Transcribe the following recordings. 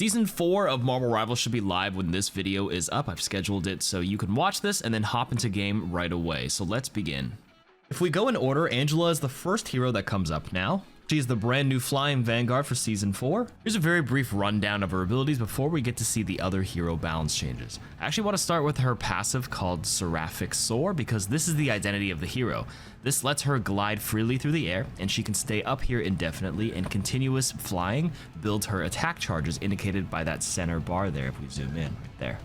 Season 4 of Marvel Rivals should be live when this video is up. I've scheduled it so you can watch this and then hop into game right away. So let's begin. If we go in order, Angela is the first hero that comes up now. She's the brand new flying Vanguard for Season 4. Here's a very brief rundown of her abilities before we get to see the other hero balance changes. I actually want to start with her passive called Seraphic Soar because this is the identity of the hero. This lets her glide freely through the air and she can stay up here indefinitely, and continuous flying builds her attack charges indicated by that center bar there if we zoom in right there.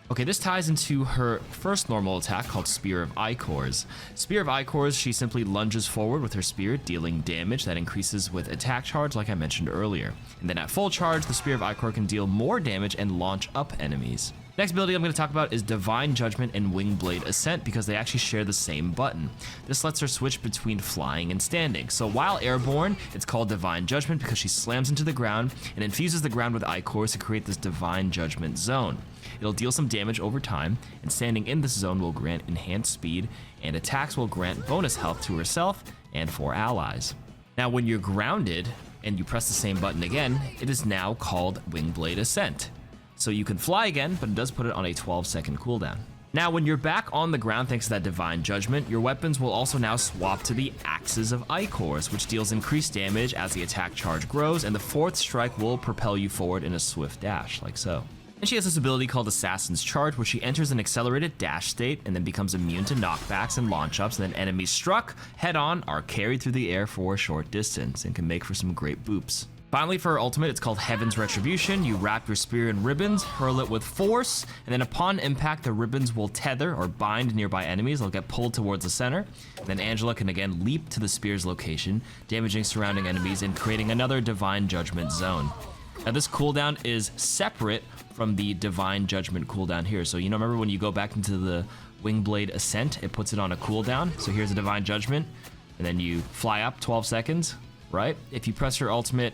Okay, this ties into her first normal attack called Spear of Icors. Spear of Icors, she simply lunges forward with her spear, dealing damage that increases with attack charge like I mentioned earlier. And then at full charge, the Spear of Icor can deal more damage and launch up enemies. Next ability I'm going to talk about is Divine Judgment and Wingblade Ascent because they actually share the same button. This lets her switch between flying and standing. So while airborne, it's called Divine Judgment because she slams into the ground and infuses the ground with Icors to create this Divine Judgment zone. It'll deal some damage over time, and standing in this zone will grant enhanced speed, and attacks will grant bonus health to herself and for allies. Now when you're grounded and you press the same button again, it is now called Wingblade Ascent. So you can fly again, but it does put it on a 12-second cooldown. Now when you're back on the ground thanks to that Divine Judgment, your weapons will also now swap to the Axes of Icors, which deals increased damage as the attack charge grows, and the fourth strike will propel you forward in a swift dash, like so. And she has this ability called Assassin's Charge, where she enters an accelerated dash state and then becomes immune to knockbacks and launch ups, and then enemies struck head-on are carried through the air for a short distance and can make for some great boops. Finally, for her ultimate, it's called Heaven's Retribution. You wrap your spear in ribbons, hurl it with force, and then upon impact, the ribbons will tether or bind nearby enemies. They'll get pulled towards the center. And then Angela can again leap to the spear's location, damaging surrounding enemies and creating another Divine Judgment zone. Now this cooldown is separate from the Divine Judgment cooldown here. So you know, remember when you go back into the Wingblade Ascent, it puts it on a cooldown. So here's a Divine Judgment, and then you fly up 12 seconds, right? If you press your ultimate,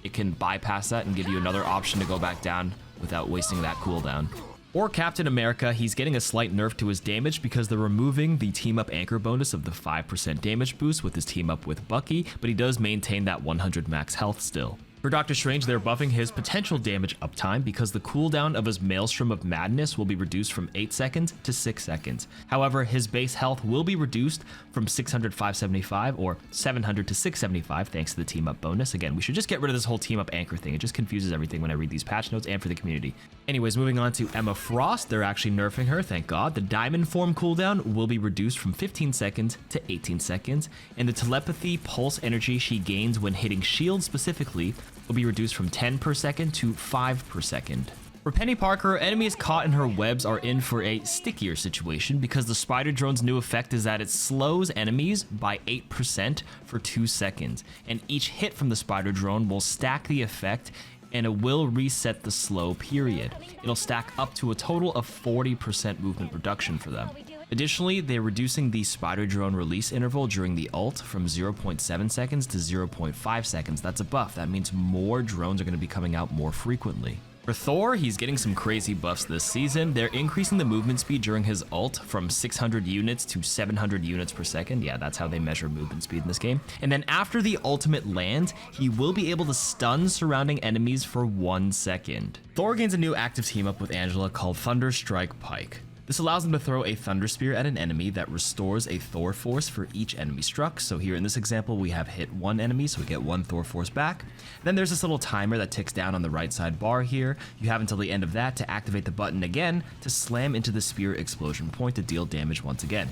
it can bypass that and give you another option to go back down without wasting that cooldown. Or Captain America, he's getting a slight nerf to his damage because they're removing the team up anchor bonus of the 5% damage boost with his team up with Bucky, but he does maintain that 100 max health still. For Doctor Strange, they're buffing his potential damage uptime because the cooldown of his Maelstrom of Madness will be reduced from 8 seconds to 6 seconds. However, his base health will be reduced from 600 to 575 or 700 to 675 thanks to the team up bonus. Again, we should just get rid of this whole team up anchor thing. It just confuses everything when I read these patch notes and for the community. Anyways, moving on to Emma Frost, they're actually nerfing her, thank God. The Diamond Form cooldown will be reduced from 15 seconds to 18 seconds, and the telepathy pulse energy she gains when hitting shields specifically will be reduced from 10 per second to 5 per second. For Penny Parker, enemies caught in her webs are in for a stickier situation because the Spider Drone's new effect is that it slows enemies by 8% for 2 seconds, and each hit from the Spider Drone will stack the effect and it will reset the slow period. It'll stack up to a total of 40% movement reduction for them. Additionally, they're reducing the Spider Drone release interval during the ult from 0.7 seconds to 0.5 seconds. That's a buff. That means more drones are going to be coming out more frequently. For Thor, he's getting some crazy buffs this season. They're increasing the movement speed during his ult from 600 units to 700 units per second. Yeah, that's how they measure movement speed in this game. And then after the ultimate lands, he will be able to stun surrounding enemies for 1 second. Thor gains a new active team up with Angela called Thunder Strike Pike. This allows him to throw a Thunder Spear at an enemy that restores a Thor Force for each enemy struck. So here in this example, we have hit one enemy, so we get 1 Thor Force back. Then there's this little timer that ticks down on the right side bar here. You have until the end of that to activate the button again to slam into the Spear Explosion point to deal damage once again.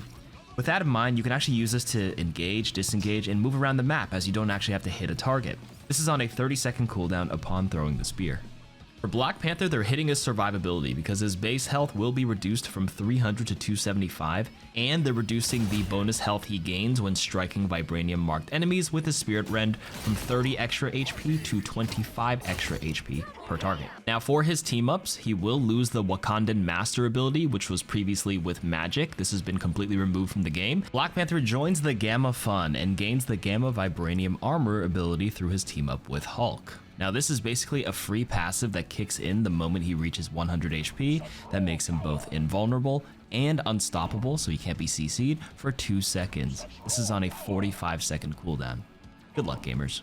With that in mind, you can actually use this to engage, disengage, and move around the map as you don't actually have to hit a target. This is on a 30-second cooldown upon throwing the spear. For Black Panther, they're hitting his survivability because his base health will be reduced from 300 to 275, and they're reducing the bonus health he gains when striking Vibranium marked enemies with his Spirit Rend from 30 extra HP to 25 extra HP per target. Now for his team ups, he will lose the Wakandan Master ability, which was previously with MAGIK. This has been completely removed from the game. Black Panther joins the Gamma Fun and gains the Gamma Vibranium Armor ability through his team up with Hulk. Now this is basically a free passive that kicks in the moment he reaches 100 HP that makes him both invulnerable and unstoppable, so he can't be CC'd for 2 seconds. This is on a 45-second cooldown. Good luck, gamers.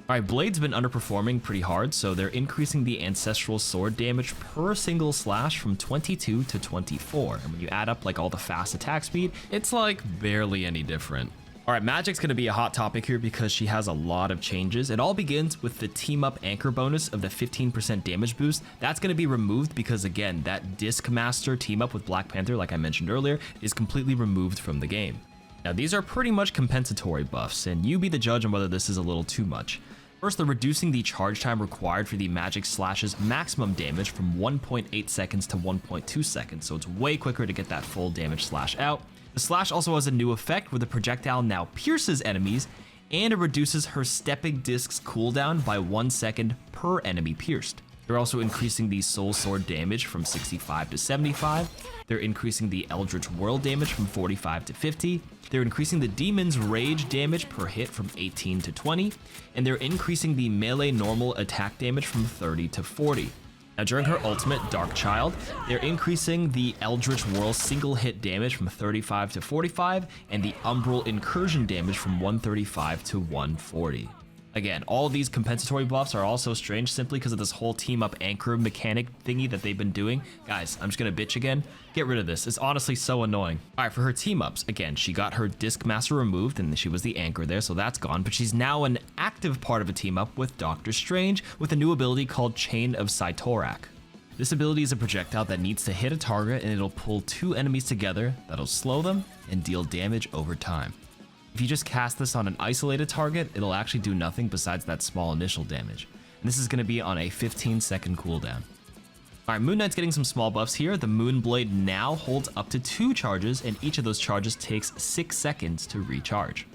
Alright, Blade's been underperforming pretty hard, so they're increasing the Ancestral Sword damage per single slash from 22 to 24. And when you add up like all the fast attack speed, it's like barely any different. Alright, Magik's gonna be a hot topic here because she has a lot of changes. It all begins with the team up anchor bonus of the 15% damage boost. That's gonna be removed because again, that Disc Master team up with Black Panther, like I mentioned earlier, is completely removed from the game. Now these are pretty much compensatory buffs, and you be the judge on whether this is a little too much. First, they're reducing the charge time required for the Magik slash's maximum damage from 1.8 seconds to 1.2 seconds, so it's way quicker to get that full damage slash out. The slash also has a new effect where the projectile now pierces enemies, and it reduces her stepping disc's cooldown by 1 second per enemy pierced. They're also increasing the Soul Sword damage from 65 to 75. They're increasing the Eldritch Whirl damage from 45 to 50. They're increasing the Demon's Rage damage per hit from 18 to 20. And they're increasing the melee normal attack damage from 30 to 40. Now during her ultimate, Dark Child, they're increasing the Eldritch Whirl single hit damage from 35 to 45 and the Umbral Incursion damage from 135 to 140. Again, all of these compensatory buffs are also strange simply because of this whole team up anchor mechanic thingy that they've been doing. Guys, I'm just gonna bitch again. Get rid of this. It's honestly so annoying. All right, for her team ups, again, she got her Disc Master removed and she was the anchor there, so that's gone, but she's now an active part of a team up with Doctor Strange with a new ability called Chain of Cytorak. This ability is a projectile that needs to hit a target and it'll pull 2 enemies together that'll slow them and deal damage over time. If you just cast this on an isolated target, it'll actually do nothing besides that small initial damage. And this is going to be on a 15-second cooldown. Alright, Moon Knight's getting some small buffs here. The Moon Blade now holds up to 2 charges, and each of those charges takes 6 seconds to recharge.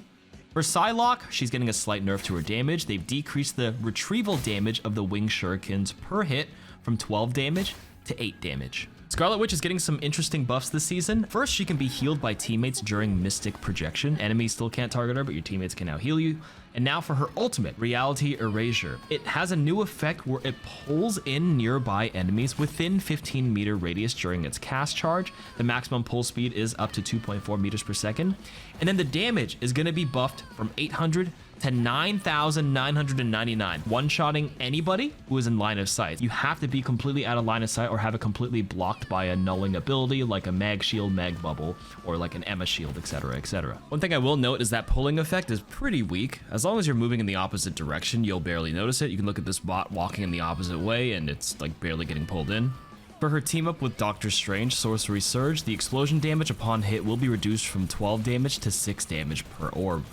For PSYLOKKE, she's getting a slight nerf to her damage. They've decreased the retrieval damage of the Wing Shurikens per hit from 12 damage to 8 damage. Scarlet Witch is getting some interesting buffs this season. First, she can be healed by teammates during Mystic Projection. Enemies still can't target her, but your teammates can now heal you. And now for her ultimate, Reality Erasure. It has a new effect where it pulls in nearby enemies within 15-meter radius during its cast charge. The maximum pull speed is up to 2.4 meters per second. And then the damage is going to be buffed from 800 to 9,999, one-shotting anybody who is in line of sight. You have to be completely out of line of sight or have it completely blocked by a nulling ability like a Mag Shield, Mag Bubble, or like an Emma Shield, etc, etc. One thing I will note is that pulling effect is pretty weak. As long as you're moving in the opposite direction, you'll barely notice it. You can look at this bot walking in the opposite way and it's like barely getting pulled in. For her team up with Doctor Strange, Sorcery Surge, the explosion damage upon hit will be reduced from 12 damage to 6 damage per orb.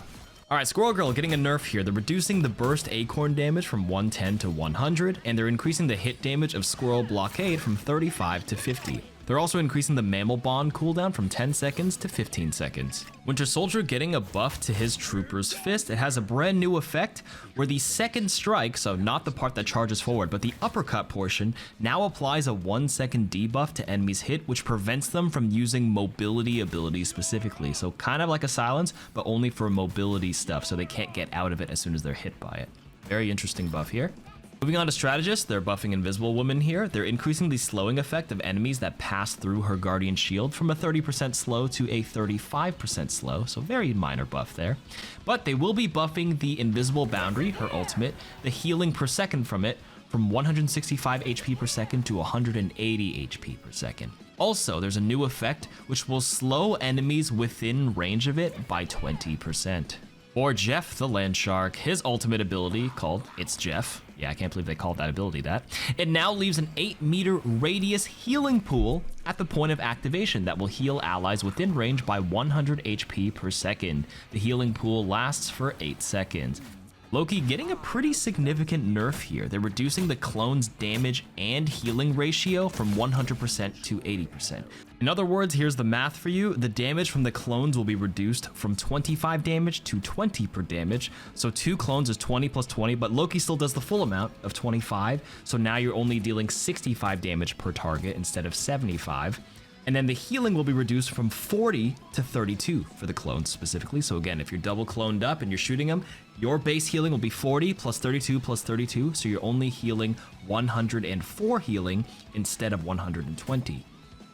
Alright, Squirrel Girl getting a nerf here. They're reducing the burst acorn damage from 110 to 100, and they're increasing the hit damage of Squirrel Blockade from 35 to 50. They're also increasing the Mammal Bond cooldown from 10 seconds to 15 seconds. Winter Soldier getting a buff to his Trooper's Fist. It has a brand new effect where the second strike, so not the part that charges forward, but the uppercut portion, now applies a 1 second debuff to enemies hit, which prevents them from using mobility abilities specifically. So kind of like a silence, but only for mobility stuff, so they can't get out of it as soon as they're hit by it. Very interesting buff here. Moving on to Strategists, they're buffing Invisible Woman here. They're increasing the slowing effect of enemies that pass through her Guardian Shield from a 30% slow to a 35% slow, so very minor buff there. But they will be buffing the Invisible Boundary, her ultimate, the healing per second from it, from 165 HP per second to 180 HP per second. Also, there's a new effect which will slow enemies within range of it by 20%. For Jeff the Land Shark, his ultimate ability, called It's Jeff, yeah, I can't believe they called that ability that, it now leaves an 8-meter radius healing pool at the point of activation that will heal allies within range by 100 HP per second. The healing pool lasts for 8 seconds. Loki getting a pretty significant nerf here. They're reducing the clone's damage and healing ratio from 100% to 80%. In other words, here's the math for you. The damage from the clones will be reduced from 25 damage to 20 per damage. So 2 clones is 20 plus 20, but Loki still does the full amount of 25. So now you're only dealing 65 damage per target instead of 75. And then the healing will be reduced from 40 to 32 for the clones specifically. So again, if you're double cloned up and you're shooting them, your base healing will be 40 plus 32 plus 32. So you're only healing 104 healing instead of 120.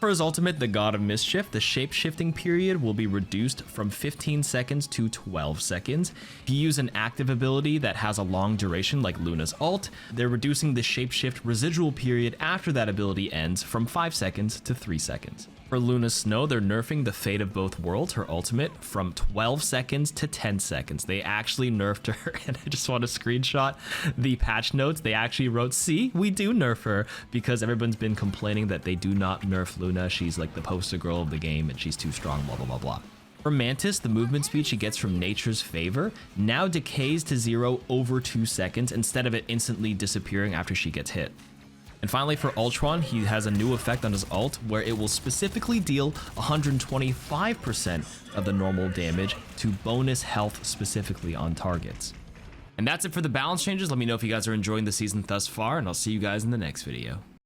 For his ultimate, the God of Mischief, the shape-shifting period will be reduced from 15 seconds to 12 seconds. If you use an active ability that has a long duration like Luna's ult, they're reducing the shapeshift residual period after that ability ends from 5 seconds to 3 seconds. For Luna's Snow, they're nerfing the Fate of Both Worlds, her ultimate, from 12 seconds to 10 seconds. They actually nerfed her, and I just want to screenshot the patch notes. They actually wrote, see, we do nerf her, because everyone's been complaining that they do not nerf Luna. She's like the poster girl of the game, and she's too strong, blah, blah, blah, blah. For Mantis, the movement speed she gets from Nature's Favor now decays to 0 over 2 seconds instead of it instantly disappearing after she gets hit. And finally, for Ultron, he has a new effect on his ult where it will specifically deal 125% of the normal damage to bonus health specifically on targets. And that's it for the balance changes. Let me know if you guys are enjoying the season thus far, and I'll see you guys in the next video.